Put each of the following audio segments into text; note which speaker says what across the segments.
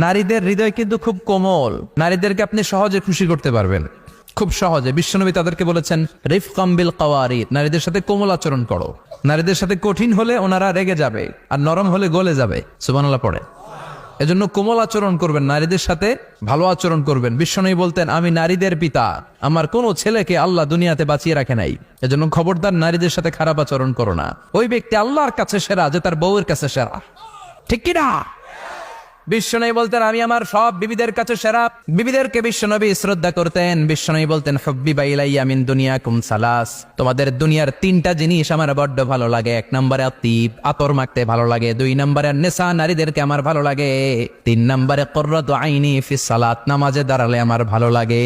Speaker 1: নারীদের হৃদয় কিন্তু খুব কোমল, নারীদেরকে আপনি সহজে খুশি করতে পারবেন, খুব সহজে। বিশ্বনবী তাদেরকে বলেছেন রিফকাম বিল কাওয়ারিদ, নারীদের সাথে কোমল আচরণ করো। নারীদের সাথে কঠিন হলে ওনারা রেগে যাবে, আর নরম হলে গলে যাবে। সুবহানাল্লাহ পড়ে। এজন্য কোমল আচরণ করবেন, নারীদের সাথে ভালো আচরণ করবেন। বিশ্বনবী বলতেন আমি নারীদের পিতা, আমার কোনো ছেলেকে আল্লাহ দুনিয়াতে বাঁচিয়ে রাখে নাই, এজন্য খবরদার নারীদের সাথে খারাপ আচরণ করো না। ওই ব্যক্তি আল্লাহর কাছে সেরা যে তার বউয়ের কাছে সেরা, ঠিক কি না? বিশ্বনবী বলতেন আমি আমার সব বিবিদের কাছে সেরা। বিবিদেরকে বিশ্বনবী শ্রদ্ধা করতেন। বিশ্বনবী বলতেন হুব্বিবা ইলাইয়া মিন দুনিয়াকুম সালাস, তোমাদের দুনিয়ার তিনটা জিনিস আমার বড্ড ভালো লাগে। এক নম্বরে আতিব, আতর মাখতে ভালো লাগে। দুই নম্বরে নেশা, নারীদেরকে আমার ভালো লাগে। তিন নম্বরে কুররাতু আইনি ফিস সালাত, নামাজে দাঁড়ালে আমার ভালো লাগে।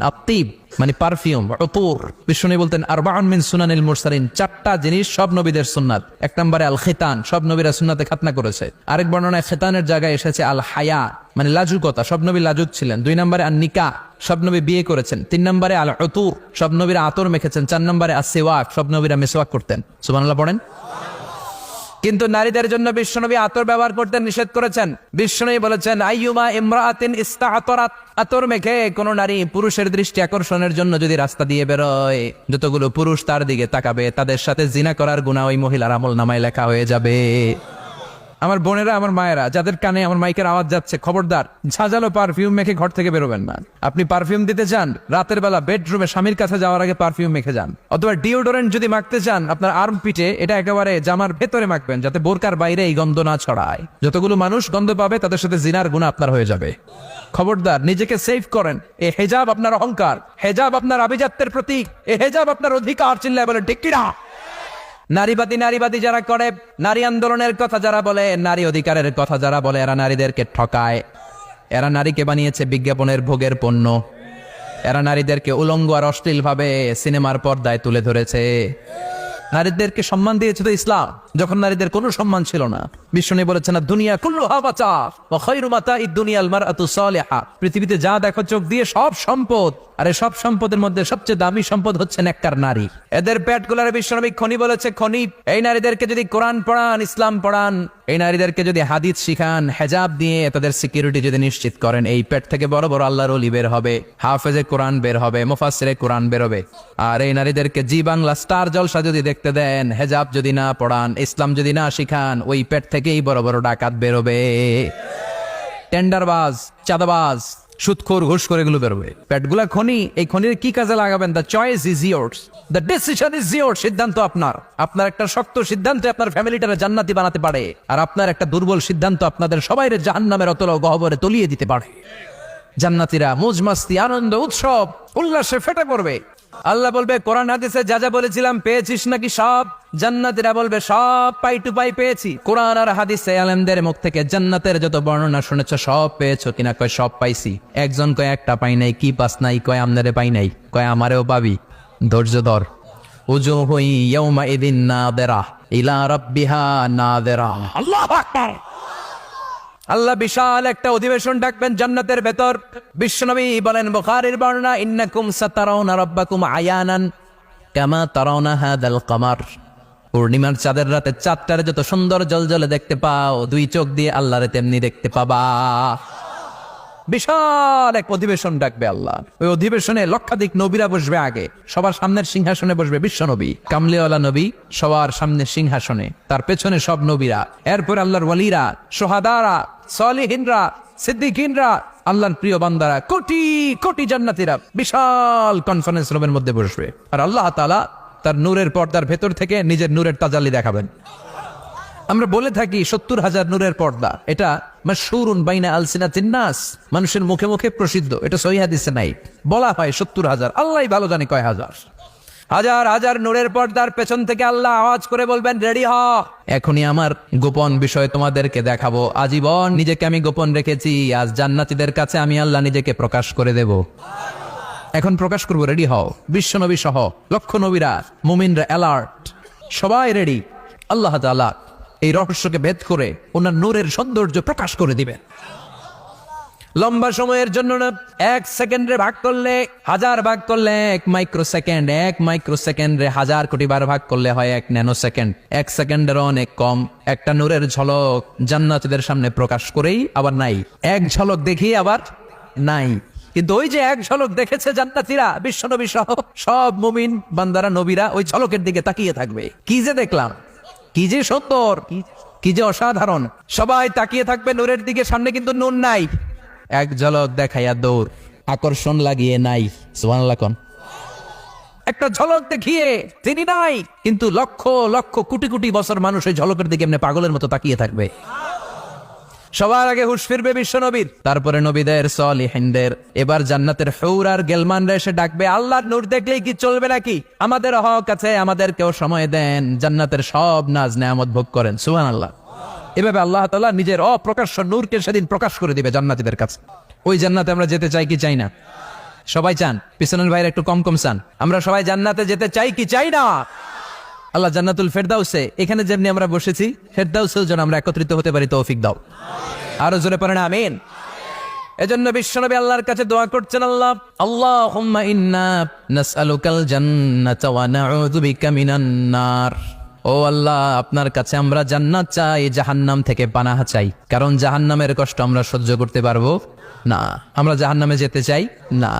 Speaker 1: আতিব মানে পারফিউম, উতুর। বিশ্বনবী বলতেন আরবাউন মিন সুনানিল মুরসালিন, চারটা জিনিস সব নবীদের সুন্নাত। এক নম্বরে আল খিতান, সব নবীরা সুন্নাতে খাতনা করেছে। আরেক বর্ণনায় খিতানের জায়গায় এসেছে আল হায়া মানে লাজুকতা, সব নবী লাজুক ছিলেন। দুই নম্বরে আন নিকাহ, সব নবী বিয়ে করেছেন। তিন নম্বরে আল উতুর, সব নবীরা আতর মেখেছেন। চার নম্বরে আসিওয়াক, সব নবীরা মিসওয়াক করতেন। সুবহানাল্লাহ পড়েন। কিন্তু নারীদের জন্য বিশ্বনবী আতর ব্যবহার করতে নিষেধ করেছেন। বিশ্বনবী বলেছেন আইয়ুমা ইমরাআতিন ইস্তাআতারাত, আতর মেখে কোন নারী পুরুষের দৃষ্টি আকর্ষণের জন্য যদি রাস্তা দিয়ে বেরোয়, যতগুলো পুরুষ তার দিকে তাকাবে তাদের সাথে জিনা করার গুনাহ ওই মহিলার আমলনামায় লেখা হয়ে যাবে। আমার বোনেরা, আমার মায়েরা, যাদের কানে আমার মাইকের আওয়াজ যাচ্ছে, খবরদার ঝাঁঝালো পারফিউম মেখে ঘর থেকে বেরোবেন না। আপনি পারফিউম দিতে চান, রাতের বেলা বেডরুমে স্বামীর কাছে যাওয়ার আগে পারফিউম মেখে যান। অথবা ডিওডোরেন্ট যদি মাখতে চান, আপনার আর্ম পিটে এটা একেবারে জামার ভেতরে মাখবেন, যাতে বোরকার বাইরে এই গন্ধ না ছড়ায়। যতগুলো মানুষ গন্ধ পাবে তাদের সাথে জিনার গুনাহ আপনার হয়ে যাবে। খবরদার নিজেকে সেভ করেন। এ হেজাব আপনার অহংকার, হেজাব আপনার আভিজাত্যের প্রতীক, এ হেজাব আপনার অধিকার। চিল্লায় বলেন ঠিক কিনা? নারীবাদী যারা করে, নারী আন্দোলনের কথা যারা বলে, নারী অধিকারের কথা যারা বলে, এরা নারীদেরকে ঠকায়। এরা নারীকে বানিয়েছে বিজ্ঞাপনের ভোগের পণ্য। এরা নারীদেরকে উলঙ্গ আর অশ্লীল ভাবে সিনেমার পর্দায় তুলে ধরেছে। নারীদেরকে সম্মান দিয়েছে তো ইসলাম, যখন নারীদের কোনো সম্মান ছিল না। বিশ্বনবী বলেছেন না দুনিয়া কুল্লুহা মাতা ওয়া খায়রু মাতাইদ দুনিয়াল মারআতু সালিহা, পৃথিবীতে যা দেখো চোখ দিয়ে সব সম্পদ, আর এই সব সম্পদের মধ্যে সবচেয়ে দামি সম্পদ হচ্ছে নেককার নারী। এদের পেটগুলোর বিশ্বনবী খনি বলেছে খনি। এই নারীদেরকে যদি কোরআন পড়ান, ইসলাম পড়ান, এই নারীদেরকে যদি হাদিস শিখান, হেজাব দিয়ে তাদের সিকিউরিটি যদি নিশ্চিত করেন, এই পেট থেকে বড় বড় আল্লাহর ওলি বের হবে, হাফেজে কোরআন বের হবে, মুফাসসিরে কোরআন বের হবে। আর এই নারীদেরকে জি বাংলা স্টার জলসা যদি দেখতে দেন, হেজাব যদি না পড়ান, ইসলাম যদি না শিখান, ওই পেট থেকেই বড় বড় ডাকাত বেরোবে, টেন্ডারবাজ, চাঁদাবাজ, সুদখোর, ঘুষখোর, এগুলো বেরোবে। পেটগুলা খনি। এই খনির কি কাজে লাগাবেন? The choice is years, the decision is years. সিদ্ধান্ত আপনার। আপনার একটা শক্ত সিদ্ধান্ত আপনার ফ্যামিলিটারে জান্নাতি বানাতে পারে, আর আপনার একটা দুর্বল সিদ্ধান্ত আপনাদের সবাইরে জাহান্নামের অতল গহ্বরে তলিয়ে দিতে পারে। জান্নাতীরা মৌজ মাস্তি, আনন্দ, উৎসব, উল্লাসে ফেটে পড়বে। আল্লাহ বলবে কোরআন হাদিসে যা যা বলেছিলাম পেয়েছিস নাকি সব? জান্নাতীরা বলবে সব পাই টু পাই পেয়েছি। কোরআন আর হাদিসে আলেমদের মুখ থেকে জান্নাতের যত বর্ণনা শুনেছ সব পেয়েছো কিনা? কয় সব পাইছি। একজন কয় একটা পাই নাই। কি পাস নাই? কয় আমনারে পাই নাই। কয় আমারেও পাবি, ধৈর্য ধর। উজুহু ইয়াউমা ইদিন নাদিরা ইলা রাব্বিহা নাদিরা। আল্লাহু আকবার। আল্লাহ বিশাল একটা অধিবেশন ডাকবেন জান্নাতের ভেতর। বিশ্বনবী বলেন বুখারীর বর্ণনা, ইন্নাকুম সাতারাউনা রাব্বাকুম আয়ানান কামা তারাউনা হাদাল কমার। পূর্ণিমার চাঁদের রাতে চাঁদটারে যত সুন্দর জলজলে দেখতে পাও, দুই চোখ দিয়ে আল্লাহরে তেমনি দেখতে পাবা। বিশাল এক অধিবেশন ডাকবে আল্লাহ। ওই অধিবেশনে লক্ষাধিক নবীরা বসবে। আগে সবার সামনের সিংহাসনে বসবে বিশ্বনবী, কামলিওয়ালা নবী, সবার সামনে সিংহাসনে, তার পেছনে সব নবীরা। এরপর আল্লাহর ওয়ালিরা, সোহাদারা, সালিহিনরা, সিদ্দিকিনরা, আল্লাহর প্রিয় বান্দারা, কোটি কোটি জান্নাতীরা বিশাল কনফারেন্স রুমের মধ্যে বসবে। আর আল্লাহ তাআলা তার নূরের পর্দার ভেতর থেকে নিজের নূরের তাজাল্লি দেখাবেন। আমরা বলে থাকি 70,000 নূরের পর্দা, এটা মাশহুরুন বাইনা আলসিনাতিন নাস, মানুষের মুখে মুখে প্রসিদ্ধ। এটা সহিহ হাদিসে নাই। বলা হয় 70,000, আল্লাহই ভালো জানে কয় হাজার। হাজার হাজার নূরের পর্দার পেছন থেকে আল্লাহ আওয়াজ করে বলবেন রেডি হ, এখনই আমার গোপন বিষয় তোমাদেরকে দেখাবো। আজীবন নিজেকে আমি গোপন রেখেছি, আজ জান্নাতীদের কাছে আমি আল্লাহ নিজেকে প্রকাশ করে দেব। এখন প্রকাশ করবো, রেডি হও। বিশ্বনবী সহ লক্ষ নবীরা, মুমিনরা অ্যালার্ট, সবাই রেডি। আল্লাহ তাআলা এই রহস্যকে ভেদ করে ওনার নূরের সৌন্দর্য প্রকাশ করে দিবেন। লম্বা সময়ের জন্য না, 1 সেকেন্ডে ভাগ করলে 1000 ভাগ করলে 1 মাইক্রোসেকেন্ড, 1 মাইক্রোসেকেন্ডে 1000 কোটি বার ভাগ করলে হয় 1 ন্যানোসেকেন্ড। 1 সেকেন্ডের অনেক কম। একটা নূরের ঝলক জান্নাতীদের সামনে প্রকাশ করেই আবার নাই, এক ঝলক দেখি আবার নাই। কিন্তু ওই যে এক ঝলক দেখেছে জান্নাতীরা, বিশ্বনবী সহ সব মুমিন বান্দারা নবীরা ওই ঝলকের দিকে তাকিয়ে থাকবে। কি যে দেখলাম, কি যে সুন্দর, কি যে অসাধারণ, সবাই তাকিয়ে থাকবে নূরের দিকে। সামনে কিন্তু নূর নাই, এক ঝলক দেখাইয়া দৌড়, আকর্ষণ লাগিয়ে নাই। সুবহানাল্লাহ কোন, একটা ঝলক দেখিয়ে তিনি নাই, কিন্তু লক্ষ লক্ষ কোটি কোটি বছর মানুষ ওই ঝলকের দিকে এমনি পাগলের মতো তাকিয়ে থাকবে। সবার আগে হুঁশ ফিরবে বিশ্ব নবীর, তারপরে নবীদের, সলিহিনদের। এবার জান্নাতের হুর আর গেলমানরা এসে ডাকবে, আল্লাহর নূর দেখলেই কি চলবে নাকি? আমাদের হক আছে, আমাদেরকেও সময় দেন, জান্নাতের সব নাজ নেয়ামত ভোগ করেন। সুবহানাল্লাহ। এভাবে আল্লাহ তাআলা নিজের অপ্রকাশ্য নূরকে সেদিন প্রকাশ করে দিবে জান্নাতীদের কাছে। ওই জান্নাতে আমরা যেতে চাই কি চাই না? সবাই চান? পিছনের ভাইরা একটু কম কম চান। আমরা সবাই জান্নাতে যেতে চাই কি চাই না? আল্লাহ জান্নাতুল ফেরদাউসে, এখানে যেমনি আমরা বসেছি, ফেরদাউসেও যেন আমরা একত্রিত হতে পারি, তৌফিক দাও। আরো জোরে পড়েন আমিন। এজন্য বিশ্বনবী আল্লাহর কাছে দোয়া করছেন, আল্লাহ, আল্লাহুম্মা ইন্না নাসআলুকাল জান্নাতা ওয়া নাউযু বিকা মিনান নার। ও আল্লাহ, আপনার কাছে আমরা জান্নাত চাই, জাহান্নাম থেকে পানাহ চাই। কারণ জাহান্নামের কষ্ট আমরা সহ্য করতে পারবো না, আমরা জাহান্নামে যেতে চাই না।